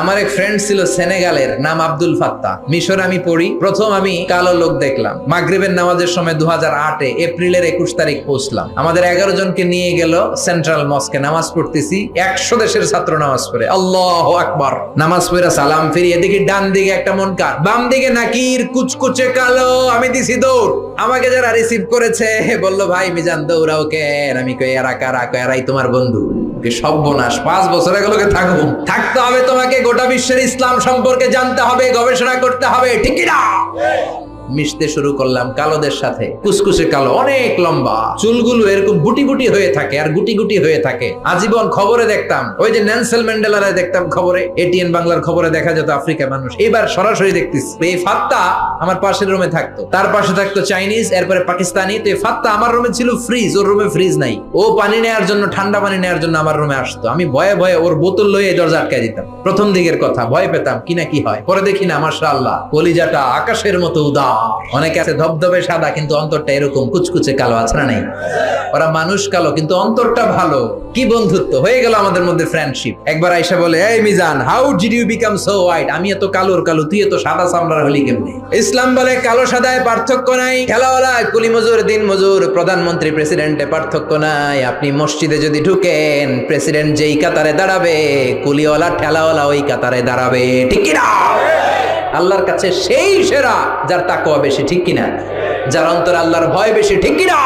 আমার এক ফ্রেন্ড ছিল সেনেগালের, নাম আব্দুল ফাত্তা। মিশর আমি পড়ি, প্রথম আমি কালো লোক দেখলাম। মাগরিবের নামাজের সময় 2008-এ এপ্রিলের 21 তারিখ পৌঁছলাম। আমাদের 11 জনকে নিয়ে গেল সেন্ট্রাল মস্কে, নামাজ পড়তেছি। 100 দেশের ছাত্র নামাজ পড়ে, আল্লাহু আকবার। নামাজ পড়ে সালাম ফিরিয়ে দেখি ডান দিকে একটা মনকার, বাম দিকে নাকির কুচকুচে কালো। আমি দিছি দৌড়। আমাকে যারা রিসিভ করেছে বলল, ভাই মিজান দৌড়াও কেন? আমি কই এরা কারা? কই এরাই তোমার বন্ধু। সর্বনাশ, 5 বছর এগুলোকে থাকতে হবে তোমাকে, গোটা বিশ্বের ইসলাম সম্পর্কে জানতে হবে, গবেষণা করতে হবে, ঠিক না? মিশতে শুরু করলাম কালোদের সাথে। কুসকুসে কালো, অনেক লম্বা, চুলগুলো এরকম বুটি বুটি হয়ে থাকে আর গুটি গুটি হয়ে থাকে। আজীবন খবরে দেখতাম, ওই যে নেলসন ম্যান্ডেলারে দেখতাম খবরে, এটিএন বাংলার খবরে দেখা যেত আফ্রিকা মানুষ। এবার সরাসরি দেখতেছি। এই ফাত্তা আমার পাশের রুমে থাকতো, তার পাশে থাকতো চাইনিজ, এরপরে পাকিস্তানি। তো এই ফাত্তা আমার রুমে ছিল ফ্রিজ, ওর রুমে ফ্রিজ নাই। ও পানি নেওয়ার জন্য, ঠান্ডা পানি নেওয়ার জন্য আমার রুমে আসতো। আমি ভয়ে ভয়ে ওর বোতল লইয়ে দরজা আটকায় দিতাম। প্রথম দিকের কথা, ভয় পেতাম কি না কি হয়। পরে দেখি না, মাশাআল্লাহ, কলিজাটা আকাশের মতো উদার। অনেকে আছে ধবধবে সাদা কিন্তু অন্তরটা এরকম কুচকুচে কালো, আছে না নাই? ওরা মানুষ কালো কিন্তু অন্তরটা ভালো। কি বন্ধুত্ব হয়ে গেল আমাদের মধ্যে, ফ্রেন্ডশিপ। একবার আয়েশা বলে, এই Mizan, how did you become so white? আমি এত কালোর কালো, তুই এত সাদা চামড়ার হলি কেমনে? ইসলাম বলে কালো সাদায় পার্থক্য নাই। খেলাওয়ালা কুলি মজুর, দিন মজুর, প্রধানমন্ত্রী প্রেসিডেন্টে পার্থক্য নাই। আপনি মসজিদে যদি ঢুকেন, প্রেসিডেন্ট যেই কাতারে দাঁড়াবে, কুলিওয়ালা ঠেলাওয়ালা ওই কাতারে দাঁড়াবে, ঠিক কি না? আল্লাহর কাছে সেই সেরা যার তাকওয়া বেশি, ঠিক কিনা? যার অন্তরে আল্লাহর ভয় বেশি, ঠিক কিনা?